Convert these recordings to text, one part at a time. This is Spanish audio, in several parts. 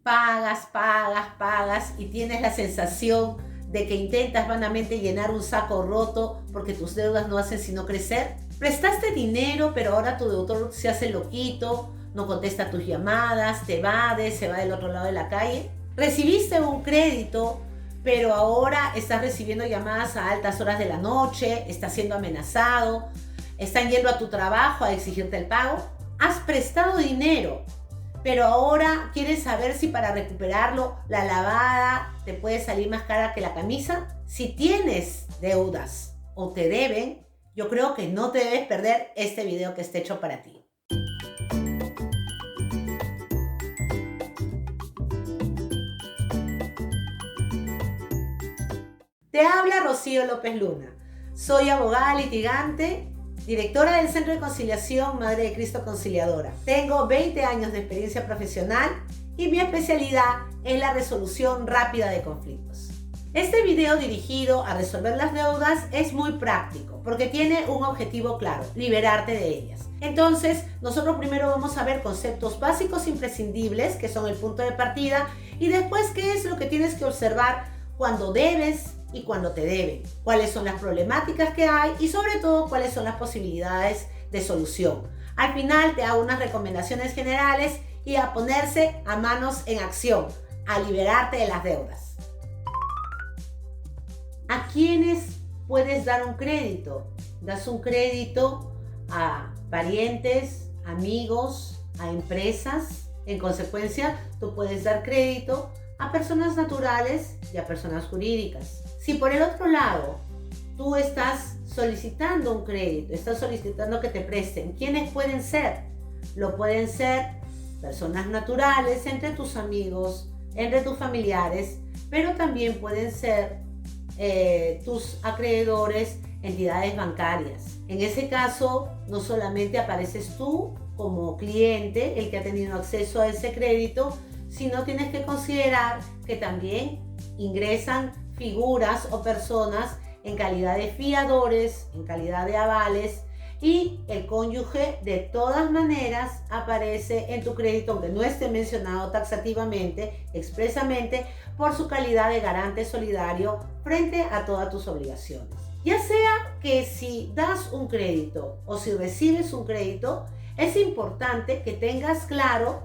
Pagas, pagas, pagas y tienes la sensación de que intentas vanamente llenar un saco roto porque tus deudas no hacen sino crecer. Prestaste dinero, pero ahora tu deudor se hace loquito, no contesta tus llamadas, te evade, se va del otro lado de la calle. Recibiste un crédito, pero ahora estás recibiendo llamadas a altas horas de la noche, estás siendo amenazado, están yendo a tu trabajo a exigirte el pago. Has prestado dinero, pero ahora quieres saber si para recuperarlo la lavada te puede salir más cara que la camisa. Si tienes deudas o te deben, yo creo que no te debes perder este video que está hecho para ti. Te habla Rocío López Luna. Soy abogada litigante, directora del Centro de Conciliación Madre de Cristo Conciliadora. Tengo 20 años de experiencia profesional y mi especialidad es la resolución rápida de conflictos. Este video dirigido a resolver las deudas es muy práctico porque tiene un objetivo claro: liberarte de ellas. Entonces, nosotros primero vamos a ver conceptos básicos imprescindibles, que son el punto de partida, y después qué es lo que tienes que observar cuando debes y cuando te deben, cuáles son las problemáticas que hay y sobre todo cuáles son las posibilidades de solución. Al final te hago unas recomendaciones generales y a ponerse a manos en acción, a liberarte de las deudas. ¿A quiénes puedes dar un crédito? Das un crédito a parientes, amigos, a empresas. En consecuencia, tú puedes dar crédito a personas naturales y a personas jurídicas. Si por el otro lado tú estás solicitando un crédito, estás solicitando que te presten, ¿quiénes pueden ser? Lo pueden ser personas naturales, entre tus amigos, entre tus familiares, pero también pueden ser tus acreedores, entidades bancarias. En ese caso, no solamente apareces tú como cliente, el que ha tenido acceso a ese crédito, sino tienes que considerar que también ingresan figuras o personas en calidad de fiadores, en calidad de avales, y el cónyuge de todas maneras aparece en tu crédito, aunque no esté mencionado taxativamente, expresamente, por su calidad de garante solidario frente a todas tus obligaciones. Ya sea que si das un crédito o si recibes un crédito, es importante que tengas claro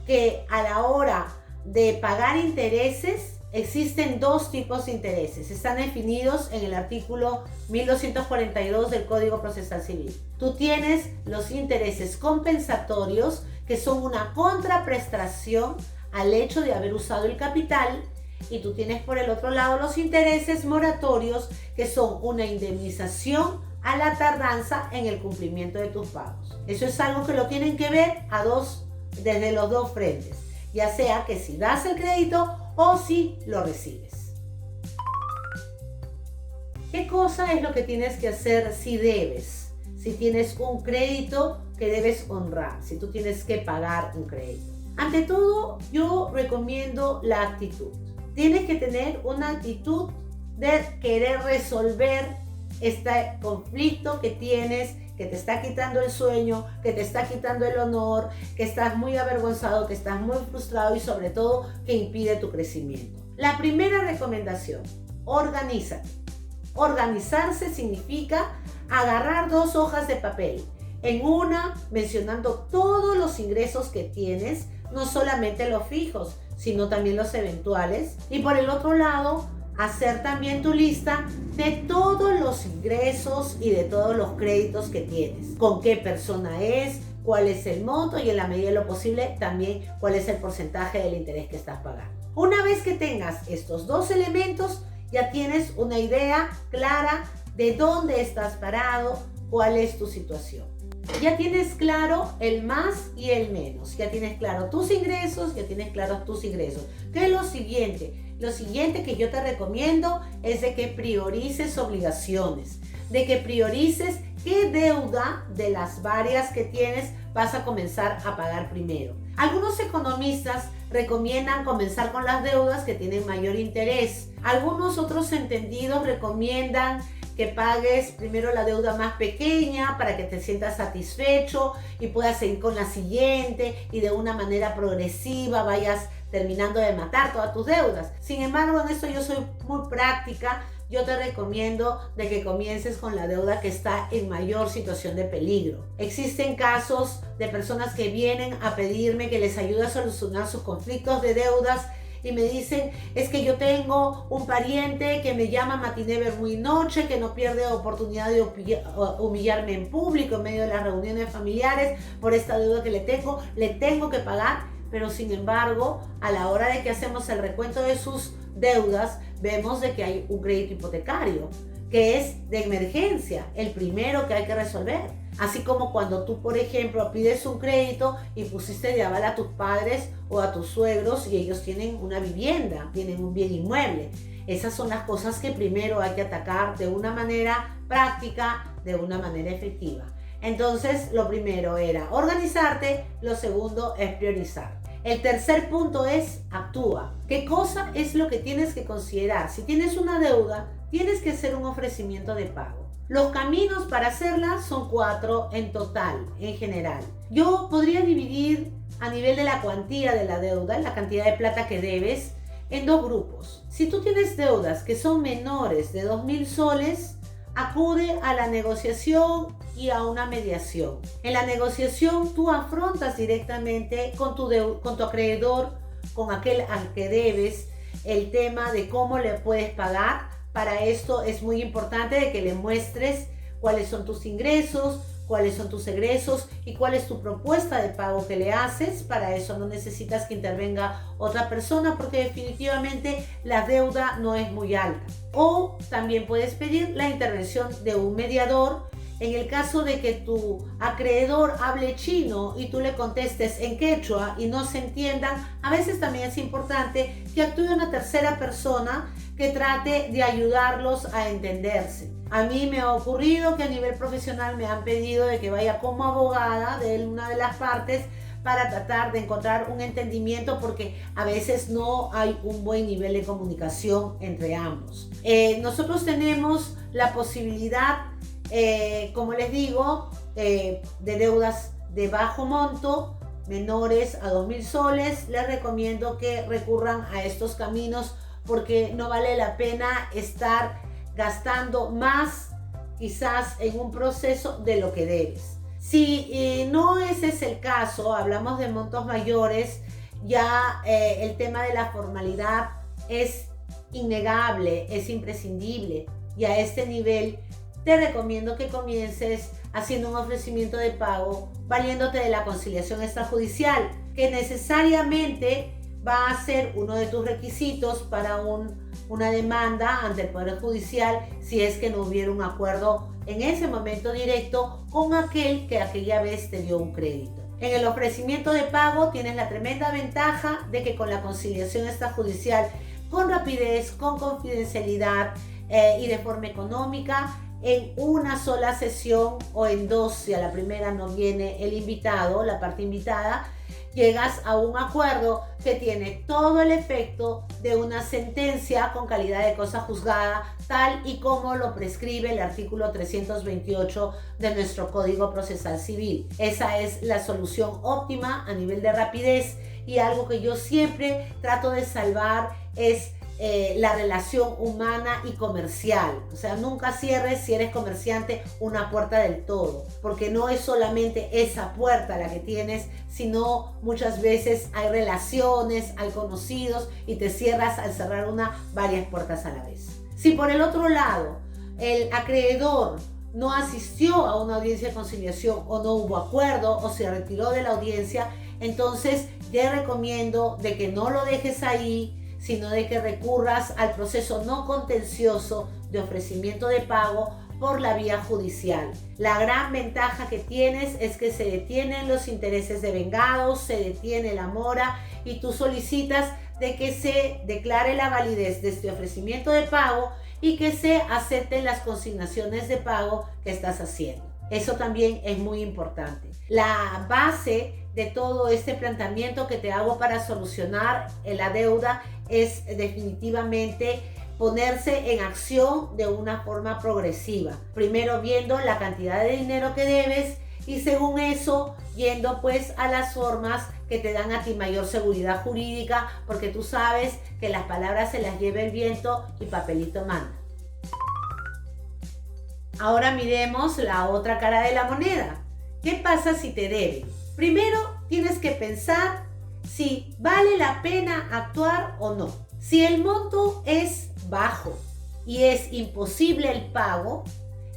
que a la hora de pagar intereses, existen dos tipos de intereses. Están definidos en el artículo 1242 del Código Procesal Civil. Tú tienes los intereses compensatorios, que son una contraprestación al hecho de haber usado el capital, y tú tienes por el otro lado los intereses moratorios, que son una indemnización a la tardanza en el cumplimiento de tus pagos. Eso es algo que lo tienen que ver desde los dos frentes, ya sea que si das el crédito o si lo recibes. ¿Qué cosa es lo que tienes que hacer si debes? Si tienes un crédito que debes honrar, si tú tienes que pagar un crédito. Ante todo, yo recomiendo la actitud. Tienes que tener una actitud de querer resolver este conflicto que tienes, que te está quitando el sueño, que te está quitando el honor, que estás muy avergonzado, que estás muy frustrado y sobre todo que impide tu crecimiento. La primera recomendación: organízate. Organizarse significa agarrar dos hojas de papel. En una, mencionando todos los ingresos que tienes, no solamente los fijos, sino también los eventuales. Y por el otro lado, hacer también tu lista de todos los ingresos y de todos los créditos que tienes. Con qué persona es, cuál es el monto y en la medida de lo posible también cuál es el porcentaje del interés que estás pagando. Una vez que tengas estos dos elementos, ya tienes una idea clara de dónde estás parado, cuál es tu situación. Ya tienes claro el más y el menos, ya tienes claro tus ingresos, ya tienes claro tus ingresos. ¿Qué es lo siguiente? Lo siguiente que yo te recomiendo es de que priorices obligaciones, de que priorices qué deuda de las varias que tienes vas a comenzar a pagar primero. Algunos economistas recomiendan comenzar con las deudas que tienen mayor interés. Algunos otros entendidos recomiendan que pagues primero la deuda más pequeña para que te sientas satisfecho y puedas seguir con la siguiente y de una manera progresiva vayas terminando de matar todas tus deudas. Sin embargo, en esto yo soy muy práctica. Yo te recomiendo de que comiences con la deuda que está en mayor situación de peligro. Existen casos de personas que vienen a pedirme que les ayude a solucionar sus conflictos de deudas y me dicen, es que yo tengo un pariente que me llama matiné, vermú y noche, que no pierde oportunidad de humillarme en público en medio de las reuniones familiares por esta deuda que le tengo que pagar, pero sin embargo, a la hora de que hacemos el recuento de sus deudas, vemos de que hay un crédito hipotecario que es de emergencia, el primero que hay que resolver. Así como cuando tú, por ejemplo, pides un crédito y pusiste de aval a tus padres o a tus suegros y ellos tienen una vivienda, tienen un bien inmueble. Esas son las cosas que primero hay que atacar de una manera práctica, de una manera efectiva. Entonces, lo primero era organizarte, lo segundo es priorizar. El tercer punto es actúa. ¿Qué cosa es lo que tienes que considerar? Si tienes una deuda, tienes que hacer un ofrecimiento de pago. Los caminos para hacerla son 4 en total, en general. Yo podría dividir a nivel de la cuantía de la deuda, la cantidad de plata que debes, en 2 grupos. Si tú tienes deudas que son menores de 2.000 soles, acude a la negociación y a una mediación. En la negociación tú afrontas directamente con tu acreedor, con aquel al que debes, el tema de cómo le puedes pagar. Para esto es muy importante de que le muestres cuáles son tus ingresos, cuáles son tus egresos y cuál es tu propuesta de pago que le haces. Para eso no necesitas que intervenga otra persona porque definitivamente la deuda no es muy alta. O también puedes pedir la intervención de un mediador en el caso de que tu acreedor hable chino y tú le contestes en quechua y no se entiendan. A veces también es importante que actúe una tercera persona que trate de ayudarlos a entenderse. A mí me ha ocurrido que a nivel profesional me han pedido de que vaya como abogada de una de las partes para tratar de encontrar un entendimiento porque a veces no hay un buen nivel de comunicación entre ambos. Nosotros tenemos la posibilidad, como les digo, de deudas de bajo monto, menores a 2.000 soles. Les recomiendo que recurran a estos caminos porque no vale la pena estar gastando más quizás en un proceso de lo que debes. Si no ese es el caso, hablamos de montos mayores, ya el tema de la formalidad es innegable, es imprescindible, y a este nivel te recomiendo que comiences haciendo un ofrecimiento de pago valiéndote de la conciliación extrajudicial, que necesariamente va a ser uno de tus requisitos para una demanda ante el Poder Judicial si es que no hubiera un acuerdo en ese momento directo con aquel que aquella vez te dio un crédito. En el ofrecimiento de pago tienes la tremenda ventaja de que con la conciliación extrajudicial, con rapidez, con confidencialidad y de forma económica, en una sola sesión o en 2, si a la primera no viene el invitado, la parte invitada, llegas a un acuerdo que tiene todo el efecto de una sentencia con calidad de cosa juzgada, tal y como lo prescribe el artículo 328 de nuestro Código Procesal Civil. Esa es la solución óptima a nivel de rapidez, y algo que yo siempre trato de salvar es la relación humana y comercial. O sea, nunca cierres, si eres comerciante, una puerta del todo, porque no es solamente esa puerta la que tienes, sino muchas veces hay relaciones, hay conocidos, y te cierras al cerrar varias puertas a la vez. Si por el otro lado el acreedor no asistió a una audiencia de conciliación, o no hubo acuerdo, o se retiró de la audiencia, entonces te recomiendo de que no lo dejes ahí, sino de que recurras al proceso no contencioso de ofrecimiento de pago por la vía judicial. La gran ventaja que tienes es que se detienen los intereses devengados, se detiene la mora, y tú solicitas de que se declare la validez de este ofrecimiento de pago y que se acepten las consignaciones de pago que estás haciendo. Eso también es muy importante. La base de todo este planteamiento que te hago para solucionar la deuda es definitivamente ponerse en acción de una forma progresiva. Primero viendo la cantidad de dinero que debes, y según eso yendo pues a las formas que te dan a ti mayor seguridad jurídica, porque tú sabes que las palabras se las lleva el viento y papelito manda. Ahora miremos la otra cara de la moneda. ¿Qué pasa si te deben? Primero tienes que pensar si vale la pena actuar o no. Si el monto es bajo y es imposible el pago,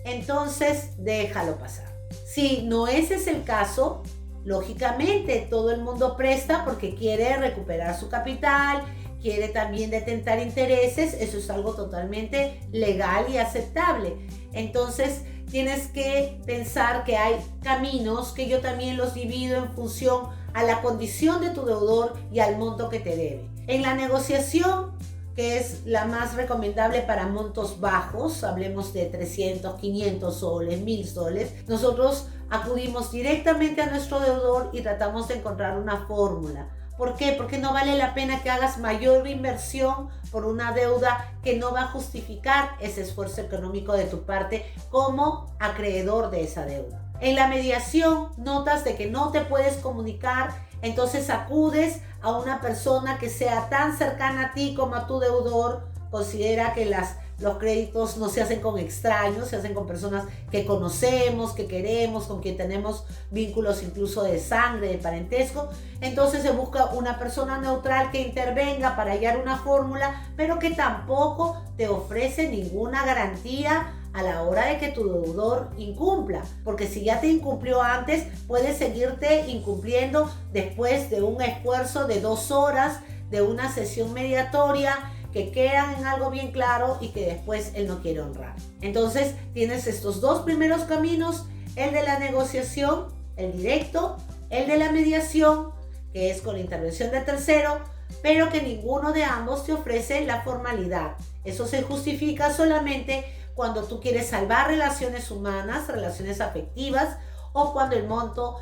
entonces déjalo pasar. Si no ese es el caso, lógicamente todo el mundo presta porque quiere recuperar su capital, quiere también detentar intereses, eso es algo totalmente legal y aceptable. Entonces tienes que pensar que hay caminos que yo también los divido en función a la condición de tu deudor y al monto que te debe. En la negociación, que es la más recomendable para montos bajos, hablemos de 300, 500 soles, 1000 soles, nosotros acudimos directamente a nuestro deudor y tratamos de encontrar una fórmula. ¿Por qué? Porque no vale la pena que hagas mayor inversión por una deuda que no va a justificar ese esfuerzo económico de tu parte como acreedor de esa deuda. En la mediación notas de que no te puedes comunicar, entonces acudes a una persona que sea tan cercana a ti como a tu deudor. Considera que los créditos no se hacen con extraños, se hacen con personas que conocemos, que queremos, con quien tenemos vínculos incluso de sangre, de parentesco. Entonces se busca una persona neutral que intervenga para hallar una fórmula, pero que tampoco te ofrece ninguna garantía a la hora de que tu deudor incumpla, porque si ya te incumplió antes, puede seguirte incumpliendo después de un esfuerzo de 2 horas, de una sesión mediatoria, que quedan en algo bien claro y que después él no quiere honrar. Entonces tienes estos 2 primeros caminos, el de la negociación, el directo, el de la mediación, que es con la intervención de tercero, pero que ninguno de ambos te ofrece la formalidad. Eso se justifica solamente cuando tú quieres salvar relaciones humanas, relaciones afectivas, o cuando el monto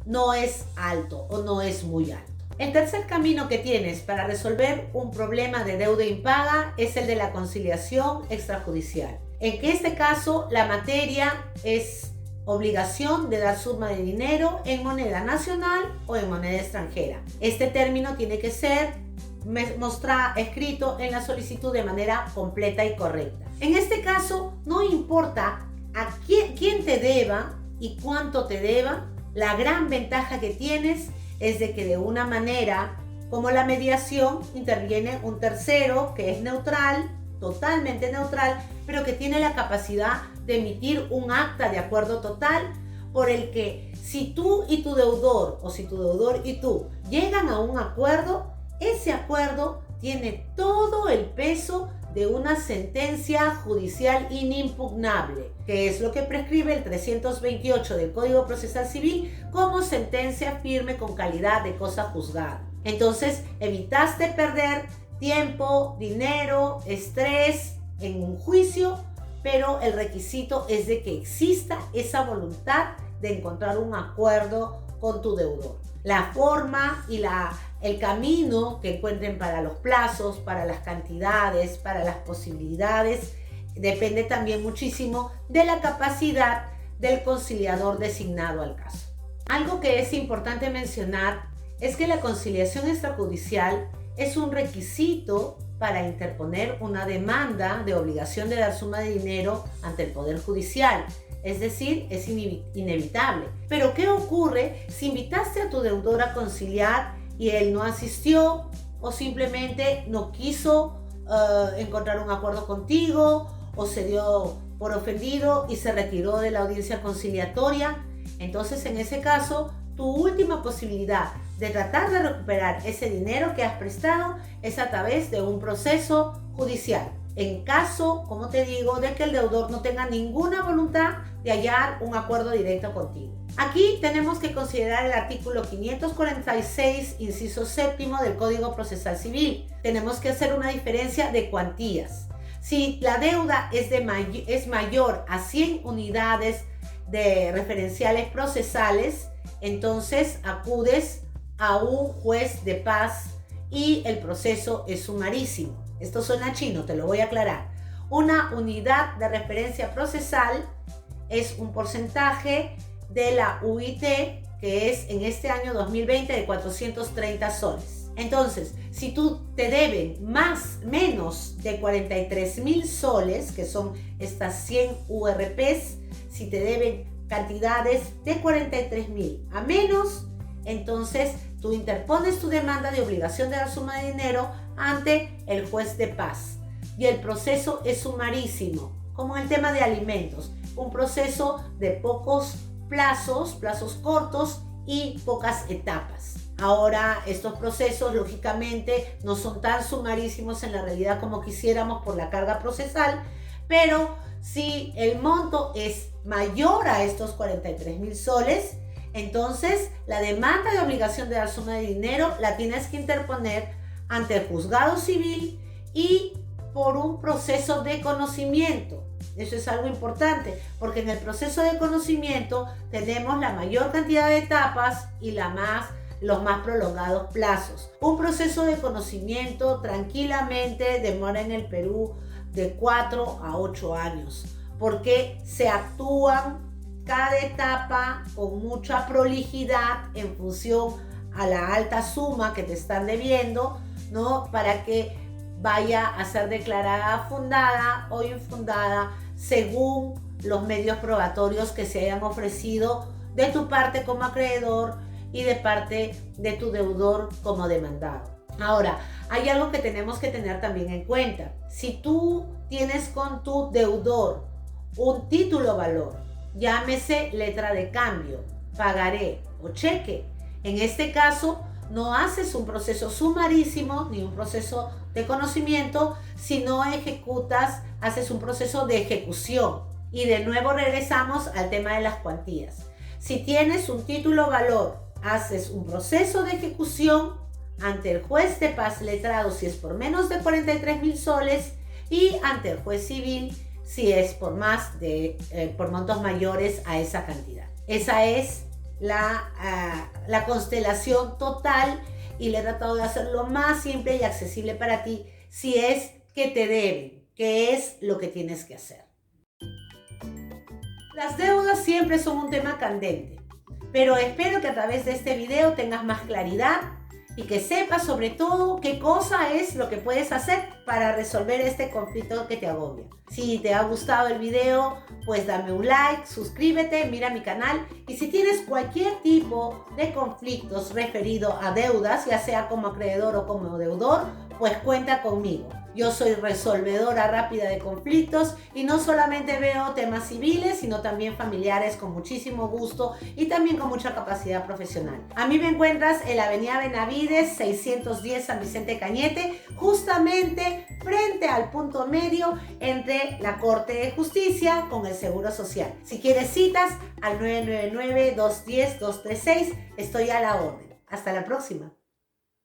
no es alto o no es muy alto. El tercer camino que tienes para resolver un problema de deuda impaga es el de la conciliación extrajudicial. En este caso, la materia es obligación de dar suma de dinero en moneda nacional o en moneda extranjera. Este término tiene que ser escrito en la solicitud de manera completa y correcta. En este caso, no importa a quién te deba y cuánto te deba, la gran ventaja que tienes es de que de una manera como la mediación interviene un tercero que es neutral, totalmente neutral, pero que tiene la capacidad de emitir un acta de acuerdo total por el que si tú y tu deudor o si tu deudor y tú llegan a un acuerdo, ese acuerdo tiene todo el peso de una sentencia judicial inimpugnable, que es lo que prescribe el 328 del Código Procesal Civil como sentencia firme con calidad de cosa juzgada. Entonces, evitaste perder tiempo, dinero, estrés en un juicio, pero el requisito es de que exista esa voluntad de encontrar un acuerdo con tu deudor. La forma y el camino que encuentren para los plazos, para las cantidades, para las posibilidades, depende también muchísimo de la capacidad del conciliador designado al caso. Algo que es importante mencionar es que la conciliación extrajudicial es un requisito para interponer una demanda de obligación de dar suma de dinero ante el Poder Judicial. Es decir, es inevitable. Pero ¿qué ocurre si invitaste a tu deudor a conciliar y él no asistió o simplemente no quiso encontrar un acuerdo contigo o se dio por ofendido y se retiró de la audiencia conciliatoria? Entonces, en ese caso, tu última posibilidad de tratar de recuperar ese dinero que has prestado es a través de un proceso judicial. En caso, como te digo, de que el deudor no tenga ninguna voluntad de hallar un acuerdo directo contigo. Aquí tenemos que considerar el artículo 546, inciso séptimo del Código Procesal Civil. Tenemos que hacer una diferencia de cuantías. Si la deuda es mayor a 100 unidades de referenciales procesales, entonces acudes a un juez de paz y el proceso es sumarísimo. Esto suena chino, te lo voy a aclarar. Una unidad de referencia procesal es un porcentaje de la UIT, que que es en este año 2020 de 430 soles. Entonces, si tú te deben menos de 43.000 soles, que son estas 100 URPs, si te deben cantidades de 43.000 a menos, entonces tú interpones tu demanda de obligación de la suma de dinero ante el juez de paz. Y el proceso es sumarísimo, como en el tema de alimentos, un proceso de pocos plazos cortos y pocas etapas. Ahora, estos procesos lógicamente no son tan sumarísimos en la realidad como quisiéramos por la carga procesal, pero si el monto es mayor a estos 43.000 soles, entonces la demanda de obligación de dar suma de dinero la tienes que interponer ante el juzgado civil y por un proceso de conocimiento. Eso es algo importante, porque en el proceso de conocimiento tenemos la mayor cantidad de etapas y los más prolongados plazos. Un proceso de conocimiento tranquilamente demora en el Perú de 4 a 8 años, porque se actúan cada etapa con mucha prolijidad en función a la alta suma que te están debiendo, ¿no? Para que vaya a ser declarada fundada o infundada según los medios probatorios que se hayan ofrecido de tu parte como acreedor y de parte de tu deudor como demandado. Ahora, hay algo que tenemos que tener también en cuenta. Si tú tienes con tu deudor un título valor, llámese letra de cambio, pagaré o cheque, en este caso no haces un proceso sumarísimo ni un proceso de conocimiento, sino haces un proceso de ejecución. Y de nuevo regresamos al tema de las cuantías. Si tienes un título valor, haces un proceso de ejecución ante el juez de paz letrado si es por menos de 43.000 soles y ante el juez civil si es por por montos mayores a esa cantidad. Esa es la constelación total y le he tratado de hacer lo más simple y accesible para ti si es que te deben, qué es lo que tienes que hacer. Las deudas siempre son un tema candente, pero espero que a través de este video tengas más claridad y que sepas sobre todo qué cosa es lo que puedes hacer para resolver este conflicto que te agobia. Si te ha gustado el video, pues dame un like, suscríbete, mira mi canal y si tienes cualquier tipo de conflictos referido a deudas, ya sea como acreedor o como deudor, pues cuenta conmigo. Yo soy resolvedora rápida de conflictos y no solamente veo temas civiles, sino también familiares con muchísimo gusto y también con mucha capacidad profesional. A mí me encuentras en la avenida Benavides 610 San Vicente Cañete, justamente frente al punto medio entre la Corte de Justicia con el Seguro Social. Si quieres citas, al 999-210-236, estoy a la orden. Hasta la próxima.